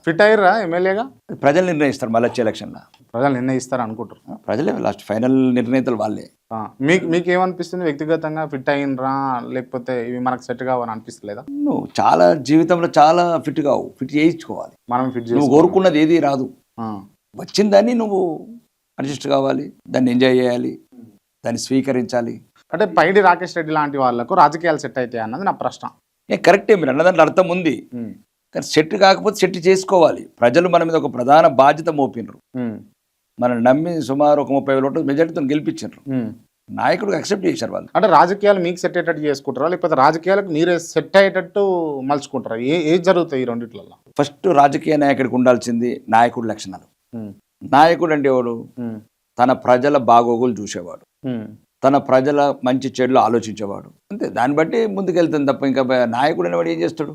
Fit అయ్యారా ఎమ్మెల్యేగా? ప్రజలు నిర్ణయిస్తారు మళ్ళీ వచ్చే ఎలక్షన్లో. ప్రజలు నిర్ణయిస్తారు అనుకుంటారు. ప్రజలే లాస్ట్ ఫైనల్ నిర్ణేతలు వాళ్ళే. మీకేమనిపిస్తుంది వ్యక్తిగతంగా? ఫిట్ అయినరా లేకపోతే ఇవి మనకు సెట్ కావని అనిపిస్తలేదా? నువ్వు చాలా జీవితంలో చాలా ఫిట్ కావు, ఫిట్ చేయించుకోవాలి. మనం ఫిట్ నువ్వు కోరుకున్నది ఏది రాదు. వచ్చిందని నువ్వు అడ్జస్ట్ కావాలి, దాన్ని ఎంజాయ్ చేయాలి, దాన్ని స్వీకరించాలి. అంటే పైడి రాకేష్ రెడ్డి లాంటి వాళ్ళకు రాజకీయాలు సెట్ అవుతాయి అన్నది నా ప్రశ్న. కరెక్టే, మీరు అన్నదాంట్లో అర్థం ఉంది. కానీ సెట్ కాకపోతే సెట్ చేసుకోవాలి. ప్రజలు మన మీద ఒక ప్రధాన బాధ్యత మోపినరు. మనం నమ్మి సుమారు ఒక 30,000 ఓట్లు మెజార్టీతో గెలిపించారు. నాయకుడు యాక్సెప్ట్ చేశారు వాళ్ళు. అంటే రాజకీయాలు మీకు సెట్ అయ్యేటట్టు చేసుకుంటారా లేకపోతే రాజకీయాలకు మీరే సెట్ అయ్యేటట్టు మలుచుకుంటారా? ఏది జరుగుతాయి ఈ రెండిట్లలో? ఫస్ట్ రాజకీయ నాయకుడికి ఉండాల్సింది నాయకుడి లక్షణాలు. నాయకుడు అంటే ఎవడు? తన ప్రజల బాగోగులు చూసేవాడు, తన ప్రజల మంచి చెడులు ఆలోచించేవాడు. అంతే, దాన్ని బట్టి ముందుకెళ్తుంది తప్ప ఇంకా నాయకుడు అనేవాడు ఏం చేస్తాడు?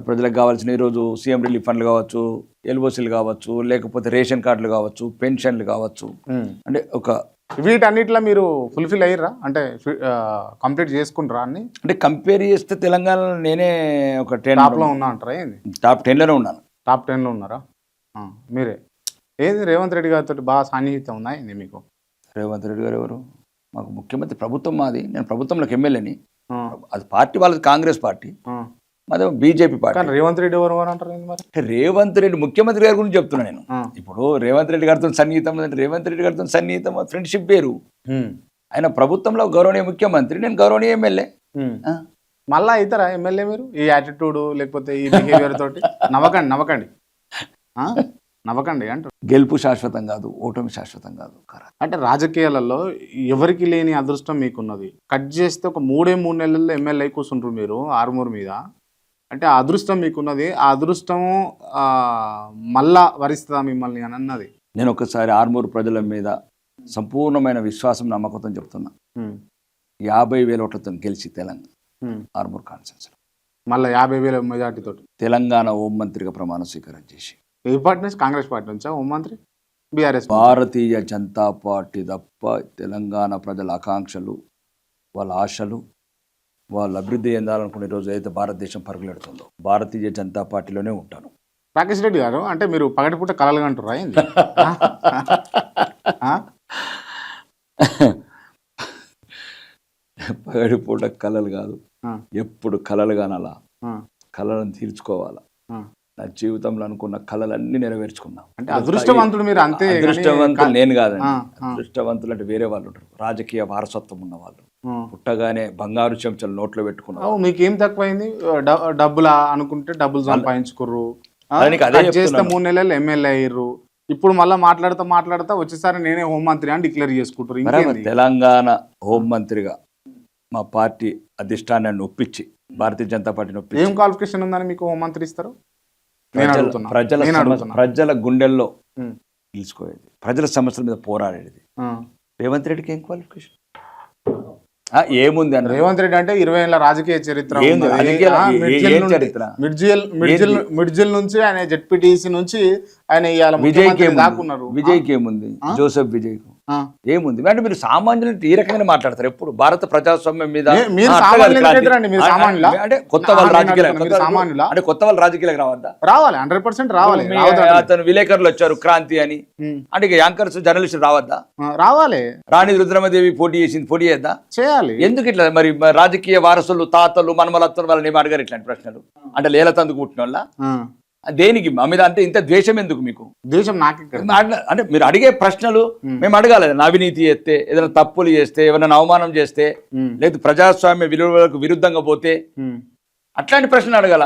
ప్రజలకు కావాల్సిన ఈరోజు సీఎం రిలీఫ్ ఫండ్లు కావచ్చు, ఎల్ఓసీలు కావచ్చు, లేకపోతే రేషన్ కార్డులు కావచ్చు, పెన్షన్లు కావచ్చు, అంటే ఒక వీటన్నిటిలో మీరు ఫుల్ఫిల్ అయ్యారా? అంటే కంప్లీట్ చేసుకుంటారా అన్ని? అంటే కంపేర్ చేస్తే తెలంగాణలో నేనే ఒక టాప్లో ఉన్నా అంటారా? ఏంది టాప్ 10లోనే ఉన్నాను. టాప్ 10లో ఉన్నారా మీరే? ఏది రేవంత్ రెడ్డి గారితో బాగా సాన్నిహిత్యం ఉందా ఏంది మీకు? రేవంత్ రెడ్డి గారు ఎవరు? మాకు ముఖ్యమంత్రి, ప్రభుత్వం మాది. నేను ప్రభుత్వంలోకి ఎమ్మెల్యేని. అది పార్టీ వాళ్ళది కాంగ్రెస్ పార్టీ, మాది బీజేపీ పార్టీ. రేవంత్ రెడ్డి ఎవరు అంటారు మరి? రేవంత్ రెడ్డి ముఖ్యమంత్రి గారి గురించి చెప్తున్నా నేను. ఇప్పుడు రేవంత్ రెడ్డి గారితో సన్నిహితం అంటే రేవంత్ రెడ్డి గారితో సన్నిహితం ఫ్రెండ్షిప్ వేరు. ఆయన ప్రభుత్వంలో గౌరవనీయ ముఖ్యమంత్రి, నేను గౌరవనీయ ఎమ్మెల్యే. మళ్ళా అవుతారా ఎమ్మెల్యే మీరు ఈ యాటిట్యూడ్ లేకపోతే ఈ బిహేవియర్ తోటి? నవ్వకండి అంటారు. గెలుపు శాశ్వతం కాదు, ఓటమి శాశ్వతం కాదు. అంటే రాజకీయాలలో ఎవరికి లేని అదృష్టం మీకున్నది. కట్ చేస్తే ఒక 3 నెలల్లో ఎమ్మెల్యే కూర్చుంటారు మీరు ఆరుమూరు మీద. అంటే ఆ అదృష్టం మీకున్నది. ఆ అదృష్టం మళ్ళా వరిస్తుందా మిమ్మల్ని అని అన్నది. నేను ఒకసారి ఆరుమూరు ప్రజల మీద సంపూర్ణమైన విశ్వాసం, నమ్మకంతో చెప్తున్నా. 50,000 ఓట్లతో గెలిచి తెలంగాణ ఆరుమూరు కాన్స్టిట్యూన్సీ మళ్ళీ 50,000 మెజార్టీతో తెలంగాణ హోంమంత్రిగా ప్రమాణ స్వీకారం చేసి. ఏ పార్టీ నుంచి? కాంగ్రెస్ పార్టీ నుంచా హోంమంత్రి? బీఆర్ఎస్? భారతీయ జనతా పార్టీ తప్ప తెలంగాణ ప్రజల ఆకాంక్షలు, వాళ్ళ ఆశలు, వాళ్ళు అభివృద్ధి చెందాలనుకునే రోజు అయితే భారతదేశం పరుగులెడుతుందో భారతీయ జనతా పార్టీలోనే ఉంటాను. రాకేష్ రెడ్డి గారు అంటే మీరు పగటిపూట కలలుగా అంటారా ఏంది? పగటిపూట కలలు కాదు, ఎప్పుడు కలలు కానాలా, కళలను తీర్చుకోవాలా. నా జీవితంలో అనుకున్న కళలన్నీ నెరవేర్చుకున్నా. అంటే అదృష్టవంతుడు మీరు. అంతే, అదృష్టవంతులు నేను కాదండి. అదృష్టవంతులు అంటే వేరే వాళ్ళు ఉంటారు, రాజకీయ వారసత్వం ఉన్న వాళ్ళు. పుట్టగానే బంగారు చెంచాలు నోట్లో పెట్టుకున్నారు. మీకేం తక్కువైంది? డబ్బులా అనుకుంటే డబ్బులు సంపాదించుకుర్రు, చేస్తే 3 నెలలు ఎమ్మెల్యే అయ్యారు. ఇప్పుడు మళ్ళీ మాట్లాడుతా వచ్చేసారి నేనే హోంమంత్రి అని డిక్లేర్ చేసుకుంటారు. తెలంగాణ హోంమంత్రిగా మా పార్టీ అధిష్టానాన్ని ఒప్పించి, భారతీయ జనతా పార్టీని ఒప్పించి. ఏం క్వాలిఫికేషన్ ఉందని మీకు హోంమంత్రి ఇస్తారు? ప్రజల గుండెల్లో నిలుచుకోయేది, ప్రజల సమస్యల మీద పోరాడేది. రేవంత్ రెడ్డికి ఏం క్వాలిఫికేషన్ ఏముంది అన్న? రేవంత్ రెడ్డి అంటే 20 ఏళ్ల రాజకీయ చరిత్ర. మిడ్జిల్ నుంచి ఆయన జెడ్పీటీసీ నుంచి ఆయన విజయ్కి ఏముంది? జోసెఫ్ విజయ్ ఏముంది? అంటే మీరు సామాన్యులు ఈ రకంగా మాట్లాడతారు ఎప్పుడు. భారత ప్రజాస్వామ్యం మీద అంటే కొత్త వాళ్ళు రాజకీయాలకు రావద్దా? రావాలి, 100% రావాలి. అతను విలేకరులు వచ్చారు క్రాంతి అని, అంటే యాంకర్స్ జర్నలిస్టులు రావద్దా? రావాలి. రాణి రుద్రమదేవి పోటీ చేసింది, పోటీ చేద్దా? చేయాలి. ఎందుకు ఇట్లా మరి రాజకీయ వారసులు, తాతలు, మనమలత్తలు వాళ్ళని ఏమి అడగారు ఇట్లాంటి ప్రశ్నలు? అంటే లేలతందుకు పుట్టిన వాళ్ళ దేనికి మా మీద అంటే ఇంత ద్వేషం ఎందుకు మీకు? ద్వేషం నాకు అంటే మీరు అడిగే ప్రశ్నలు మేము అడగాలి. అవినీతి చేస్తే, ఏదైనా తప్పులు చేస్తే, ఏమైనా అవమానం చేస్తే, లేదు ప్రజాస్వామ్య విలువలకు విరుద్ధంగా పోతే అట్లాంటి ప్రశ్నలు అడగాల.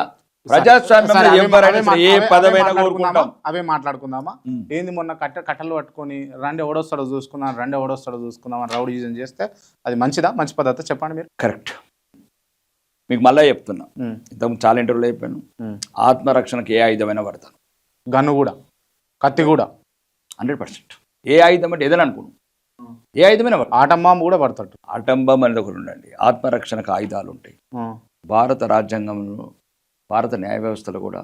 ప్రజాస్వామ్యంలో ఏ పదమైనా కోరుకుంటాం. అవే మాట్లాడుకుందామా? ఏంది మొన్న కట్టలు పట్టుకొని రండి ఎవడొస్తాడో చూసుకుందాం అని రౌడీజం చేస్తే అది మంచిదా? మంచి పద్ధతి చెప్పండి మీరు. కరెక్ట్. మీకు మళ్ళీ చెప్తున్నా, ఇంతకుముందు చాలా ఇంటర్వ్యూలో చెప్పాను, ఆత్మరక్షణకు ఏ ఆయుధమైనా పడతాను. గన్ను కూడా, కత్తి కూడా 100%. ఏ ఆయుధం అంటే ఏదైనా అనుకున్నాను, ఏ ఆయుధమైనా పడతాను. ఆటం బాంబు కూడా పడతాడు. ఆటం బాంబు అనేది ఒకటి ఉండండి. ఆత్మరక్షణకు ఆయుధాలు ఉంటాయి. భారత రాజ్యాంగంలో, భారత న్యాయ వ్యవస్థలో కూడా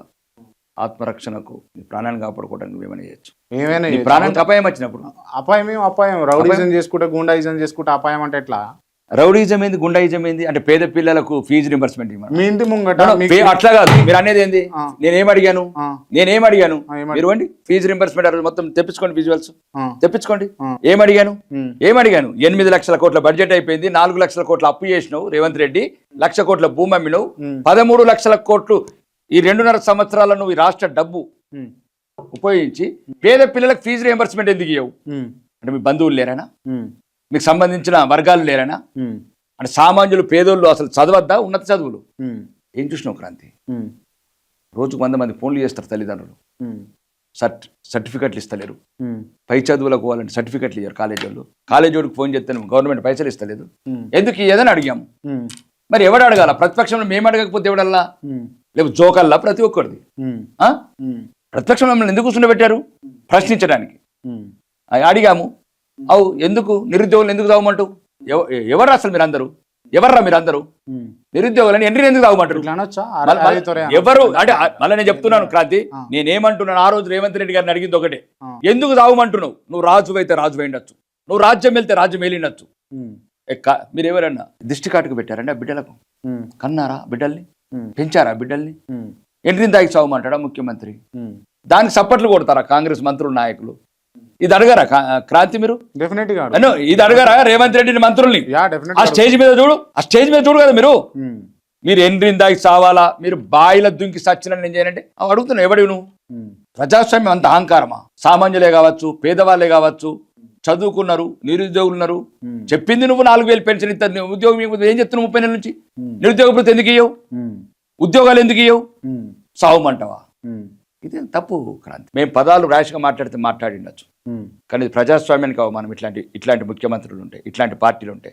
ఆత్మరక్షణకు ప్రాణాన్ని కాపాడుకోవడానికి ఏమైనా చేయొచ్చు. ఏమైనా ప్రాణానికి అపాయం వచ్చినప్పుడు. అపాయం రౌడీజం చేసుకుంటే, గుండాయిజం చేసుకుంటే అపాయం అంటే ఎట్లా? రౌడీజం ఏంది, గుండాయిజం ఏంది? అంటే పేద పిల్లలకు ఫీజు రింబర్స్మెంట్ ఇవ్వమని. మీ ఇంటి ముంగట అట్లా కాదు మీరు అనేది ఏంది? నేనేం అడిగాను ఏమడిగాను? మీరు అండి ఫీజు రింబర్స్మెంట్ మొత్తం తెప్పించుకోండి, విజువల్స్ తెప్పించుకోండి. ఏమడిగాను 8 లక్షల కోట్ల బడ్జెట్ అయిపోయింది, 4 లక్షల కోట్ల అప్పు చేసినావు రేవంత్ రెడ్డి, 1 లక్ష కోట్ల భూమి అమ్మినావు, 13 లక్షల కోట్లు ఈ 2.5 సంవత్సరాల నువ్వు ఈ రాష్ట్ర డబ్బు ఉపయోగించి పేద పిల్లలకు ఫీజు రియంబర్స్మెంట్ ఎందుకు ఇవ్వవు? అంటే మీ బంధువులు లేరనా, మీకు సంబంధించిన వర్గాలు లేరనా? అంటే సామాన్యులు పేదోళ్ళు అసలు చదవద్దా ఉన్నత చదువులు? ఏం చూసినావు క్రాంతి? రోజుకు 100 మంది ఫోన్లు చేస్తారు తల్లిదండ్రులు, సర్టిఫికెట్లు ఇస్తలేరు. పై చదువులకు పోవాలంటే సర్టిఫికెట్లు ఇయ్యారు కాలేజీ వాళ్ళు. కాలేజీ వాడికి ఫోన్ చేస్తే గవర్నమెంట్ పైసలు ఇస్తలేదు, ఎందుకు ఏదని అడిగాము. మరి ఎవడు అడగాల? ప్రతిపక్షంలో మేము అడగకపోతే ఎవడల్లా? లేకపోతే జోకల్లా ప్రతి ఒక్కరిది. ప్రతిపక్షంలో మమ్మల్ని ఎందుకు కూర్చుండబెట్టారు? ప్రశ్నించడానికి. అడిగాము, అవు ఎందుకు నిరుద్యోగులు ఎందుకు తాగమంటూ? ఎవరు అసలు మీరందరూ ఎవర్రా? మీరందరూ నిరుద్యోగులని ఎంట్రీ ఎందుకు తాగమంటారు? ఎవరు అంటే మళ్ళీ నేను చెప్తున్నాను క్రాంతి, నేనేమంటున్నాను, ఆ రోజు రేవంత్ రెడ్డి గారిని అడిగింది ఒకటే, ఎందుకు తాగమంటున్నావు? నువ్వు రాజు అయితే రాజు వేయండొచ్చు, నువ్వు రాజ్యం వెళ్తే రాజ్యం వెళ్ళిండొచ్చు. మీరు ఎవరన్నా దిష్టి కాటుకు పెట్టారండి ఆ బిడ్డలకు? కన్నారా బిడ్డల్ని? పెంచారా బిడ్డల్ని? ఎంట్రీని తాగి చావమంటాడా ముఖ్యమంత్రి? దానికి సప్పట్లు కొడతారా కాంగ్రెస్ మంత్రులు నాయకులు? ఇది అడగారా క్రాంతి మీరు? డెఫినెట్ గా ఇది అడగారా రేవంత్ రెడ్డిని మంత్రుల్ని? ఆ స్టేజ్ మీద చూడు, ఆ స్టేజ్ మీద చూడు కదా మీరు ఎంట్రీని తాగి చావాలా? మీరు బాయిల దుంకి సచ్చినని నేను చేయనంటే అడుగుతున్నా, ఎవడి నువ్వు? ప్రజాస్వామ్యం అంత అహంకారమా? సామాన్యులే కావచ్చు, పేదవాళ్ళే కావచ్చు, చదువుకున్నారు, నిరుద్యోగులు ఉన్నారు. చెప్పింది నువ్వు 4,000 పెన్షన్ ఇస్తారు, ఉద్యోగం ఏం చెప్తున్నావు 30 నెలల నుంచి? నిరుద్యోగ భృతి ఎందుకు ఇయ్యవు? ఉద్యోగాలు ఎందుకు ఇయ్యవు? సావుమంటావా? ఇది తప్పు క్రాంతి. మేము పదాలు ర్యాష్గా మాట్లాడితే మాట్లాడిండొచ్చు, కానీ ప్రజాస్వామ్యానికి అవమానం. ఇట్లాంటి ముఖ్యమంత్రులు ఉంటాయి, ఇట్లాంటి పార్టీలు ఉంటాయి.